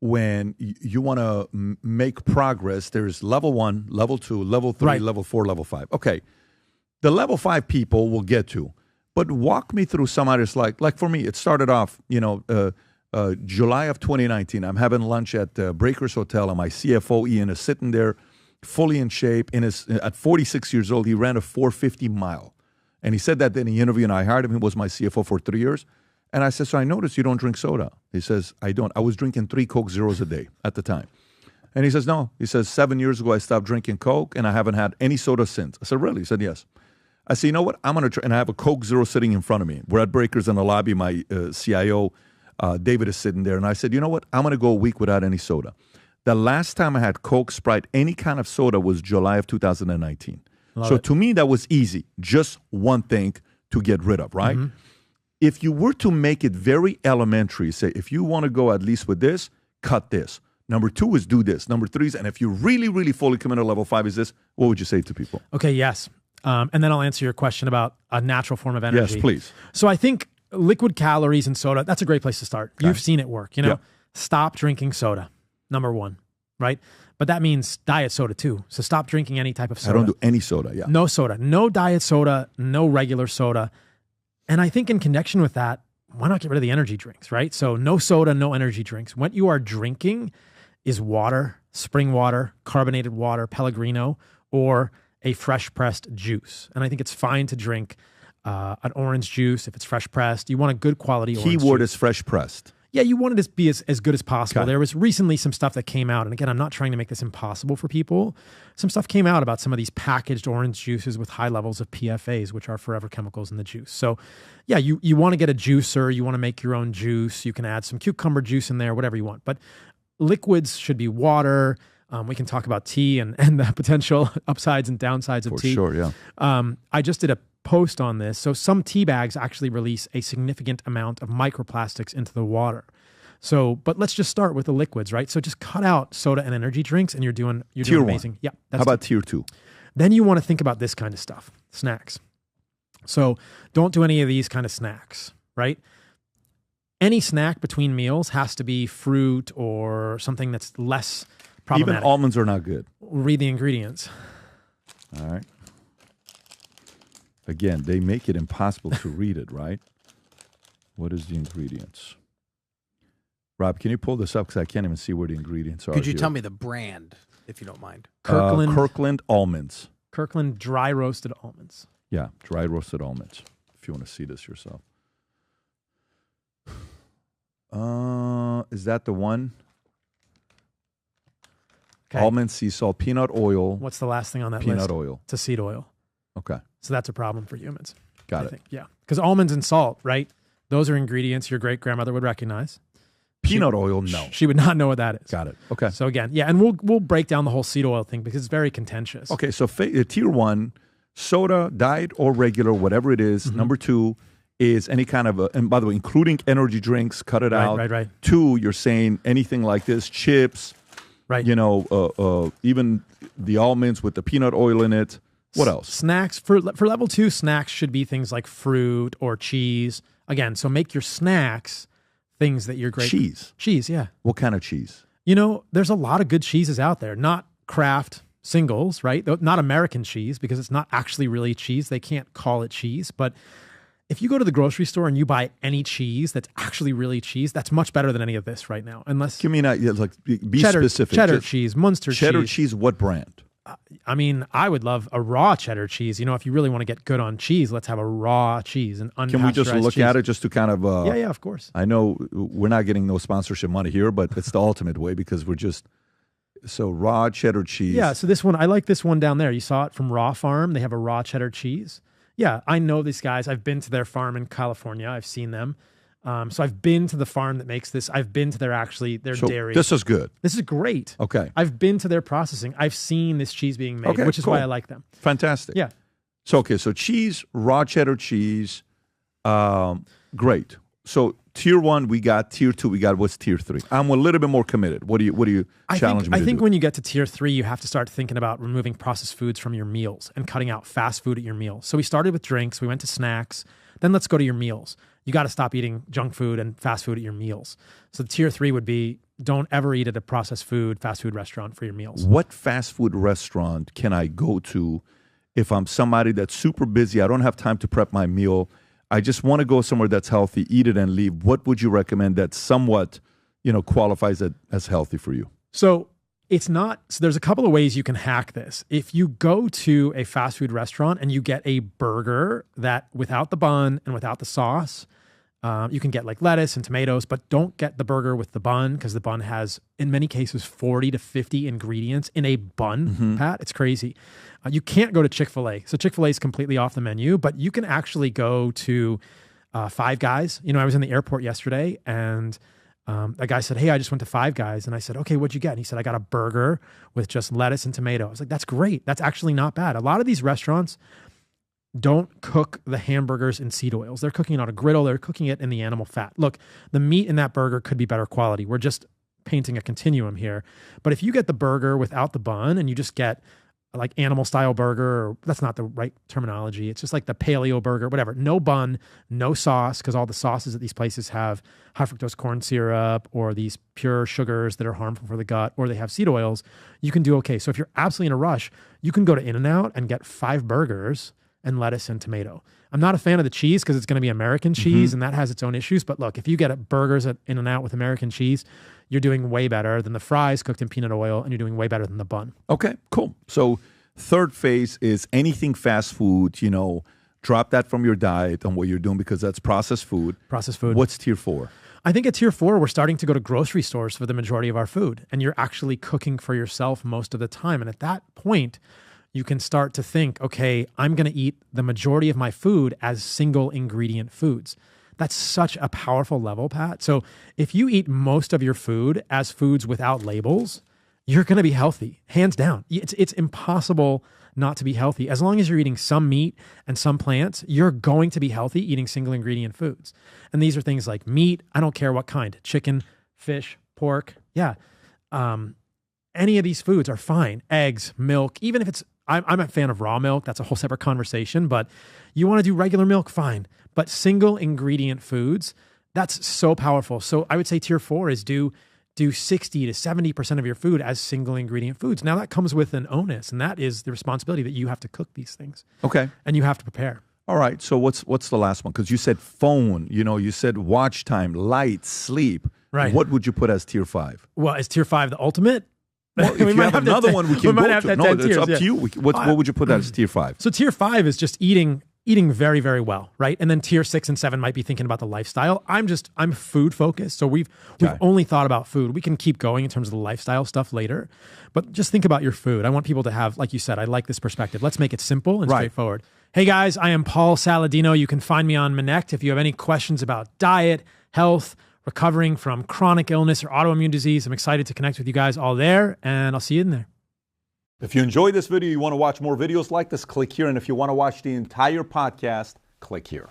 when you want to make progress, there's level 1, level 2, level 3, Right. level 4, level 5. Okay. The level 5 people will get to. But walk me through some others. Like for me, it started off, July of 2019. I'm having lunch at Breakers Hotel, and my CFO, Ian, is sitting there fully in shape. At 46 years old, he ran a 450 mile. And he said that in the interview, and I hired him. He was my CFO for 3 years. And I said, so I noticed you don't drink soda. He says, I don't. I was drinking 3 Coke Zeros a day at the time. And he says, no. He says, 7 years ago, I stopped drinking Coke, and I haven't had any soda since. I said, really? He said, yes. I said, you know what? I'm going to try. And I have a Coke Zero sitting in front of me. We're at Breakers in the lobby. My CIO, David, is sitting there. And I said, you know what? I'm going to go a week without any soda. The last time I had Coke, Sprite, any kind of soda was July of 2019. So to me, that was easy. Just one thing to get rid of, right? Mm-hmm. If you were to make it very elementary, say, if you want to go at least with this, cut this. Number 2 is do this. Number 3 is, and if you really, really fully commit to level 5 is this, what would you say to people? Okay, yes. And then I'll answer your question about a natural form of energy. Yes, please. So I think liquid calories and soda, that's a great place to start. Okay. You've seen it work. Yeah. Stop drinking soda, number 1, right? But that means diet soda too. So stop drinking any type of soda. I don't do any soda, yeah. No soda. No diet soda, no regular soda. And I think in connection with that, why not get rid of the energy drinks, right? So no soda, no energy drinks. What you are drinking is water, spring water, carbonated water, Pellegrino, or a fresh pressed juice. And I think it's fine to drink an orange juice if it's fresh pressed. You want a good quality orange Keyword juice. is fresh pressed. Yeah, you want it to be as good as possible. Okay. There was recently some stuff that came out, and again, I'm not trying to make this impossible for people. Some stuff came out about some of these packaged orange juices with high levels of PFAs, which are forever chemicals in the juice. So yeah, you want to get a juicer, you want to make your own juice, you can add some cucumber juice in there, whatever you want. But liquids should be water. We can talk about tea and the potential upsides and downsides of tea. For sure, yeah. I just did a post on this. So some tea bags actually release a significant amount of microplastics into the water. So, but let's just start with the liquids, right? So just cut out soda and energy drinks and you're doing amazing. 1. Yeah. How about tier 2? Then you want to think about this kind of stuff, snacks. So don't do any of these kind of snacks, right? Any snack between meals has to be fruit or something that's less problematic. Even almonds are not good. Read the ingredients. All right. Again, they make it impossible to read it, right? What is the ingredients? Rob, can you pull this up? Because I can't even see where the ingredients are. Could you tell me the brand, if you don't mind? Kirkland almonds. Kirkland dry roasted almonds. Yeah, dry roasted almonds. If you want to see this yourself. Is that the one? Okay. Almond, sea salt, peanut oil. What's the last thing on that list? Peanut oil. It's a seed oil. Okay. So that's a problem for humans. Got I it. think. Yeah. Because almonds and salt, right? Those are ingredients your great-grandmother would recognize. Peanut oil, no. She would not know what that is. Got it. Okay. So again, yeah, and we'll break down the whole seed oil thing because it's very contentious. Okay, so tier 1, soda, diet or regular, whatever it is. Mm-hmm. Number 2 is any kind of, and by the way, including energy drinks, cut it out. Right. 2, you're saying anything like this, chips, right? Even the almonds with the peanut oil in it. What else? Snacks for level 2. Snacks should be things like fruit or cheese. Again, so make your snacks things that you're great. Cheese, yeah. What kind of cheese? There's a lot of good cheeses out there. Not Kraft singles, right? Not American cheese because it's not actually really cheese. They can't call it cheese, but if you go to the grocery store and you buy any cheese that's actually really cheese, that's much better than any of this right now. Unless give me be cheddar, specific. Cheddar cheese, Munster cheddar cheese. Cheese, what brand? I would love a raw cheddar cheese. If you really want to get good on cheese, let's have a raw cheese and unpasteurized. Can we just look cheese. at it just to kind of? Yeah, of course. I know we're not getting no sponsorship money here, but it's the ultimate way because we're just so raw cheddar cheese. Yeah, so this one, I like this one down there. You saw it from Raw Farm. They have a raw cheddar cheese. Yeah, I know these guys. I've been to their farm in California. I've seen them. So I've been to the farm that makes this. I've been to their dairy. This is good. This is great. Okay. I've been to their processing. I've seen this cheese being made, which is why I like them. Fantastic. Yeah. So cheese, raw cheddar cheese, great. So tier 1 we got, tier 2 we got. What's tier 3? I'm a little bit more committed. What do you challenge me to do? I think when you get to tier 3, you have to start thinking about removing processed foods from your meals and cutting out fast food at your meals. So we started with drinks, we went to snacks, then let's go to your meals. you got to stop eating junk food and fast food at your meals. So the tier 3 would be don't ever eat at a processed food, fast food restaurant for your meals. What fast food restaurant can I go to if I'm somebody that's super busy? I don't have time to prep my meal. I just want to go somewhere that's healthy, eat it and leave. What would you recommend that somewhat, qualifies it as healthy for you? So it's not, so there's a couple of ways you can hack this. If you go to a fast food restaurant and you get a burger that without the bun and without the sauce, you can get like lettuce and tomatoes, but don't get the burger with the bun because the bun has, in many cases, 40 to 50 ingredients in a bun, Pat. It's crazy. You can't go to Chick-fil-A. So Chick-fil-A is completely off the menu, but you can actually go to Five Guys. I was in the airport yesterday and a guy said, hey, I just went to Five Guys. And I said, okay, what'd you get? And he said, I got a burger with just lettuce and tomato. I was like, that's great. That's actually not bad. A lot of these restaurants don't cook the hamburgers in seed oils. They're cooking it on a griddle. They're cooking it in the animal fat. Look, the meat in that burger could be better quality. We're just painting a continuum here. But if you get the burger without the bun and you just get like animal style burger, or that's not the right terminology. It's just like the paleo burger, whatever. No bun, no sauce, because all the sauces at these places have high fructose corn syrup or these pure sugars that are harmful for the gut, or they have seed oils. You can do okay. So if you're absolutely in a rush, you can go to In-N-Out and get 5 burgers and lettuce and tomato. I'm not a fan of the cheese because it's going to be American cheese and that has its own issues. But look, if you get burgers at In-N-Out with American cheese, you're doing way better than the fries cooked in peanut oil, and you're doing way better than the bun. Okay, cool. So third phase is anything fast food, drop that from your diet on what you're doing because that's processed food. Processed food. What's tier 4? I think at tier 4, we're starting to go to grocery stores for the majority of our food, and you're actually cooking for yourself most of the time. And at that point, you can start to think, okay, I'm going to eat the majority of my food as single ingredient foods. That's such a powerful level, Pat. So if you eat most of your food as foods without labels, you're going to be healthy, hands down. It's impossible not to be healthy. As long as you're eating some meat and some plants, you're going to be healthy eating single ingredient foods. And these are things like meat. I don't care what kind, chicken, fish, pork. Yeah. Any of these foods are fine. Eggs, milk, even if it's, I'm a fan of raw milk. That's a whole separate conversation, but you want to do regular milk, fine. But single ingredient foods, that's so powerful. So I would say tier 4 is do 60 to 70% of your food as single ingredient foods. Now that comes with an onus, and that is the responsibility that you have to cook these things. Okay. And you have to prepare. All right. So what's the last one? Because you said phone, you said watch time, light, sleep. Right. What would you put as tier 5? Well, is tier 5 the ultimate? Well, if you have another one, we can go to. No, it's up to you. What would you put as tier 5? So tier 5 is just eating very, very well, right? And then tier 6 and 7 might be thinking about the lifestyle. I'm food focused. So we've only thought about food. We can keep going in terms of the lifestyle stuff later, but just think about your food. I want people to have, like you said, I like this perspective. Let's make it simple and straightforward. Hey guys, I am Paul Saladino. You can find me on Manect. If you have any questions about diet, health, recovering from chronic illness or autoimmune disease, I'm excited to connect with you guys all there, and I'll see you in there. If you enjoyed this video, you want to watch more videos like this, click here. And if you want to watch the entire podcast, click here.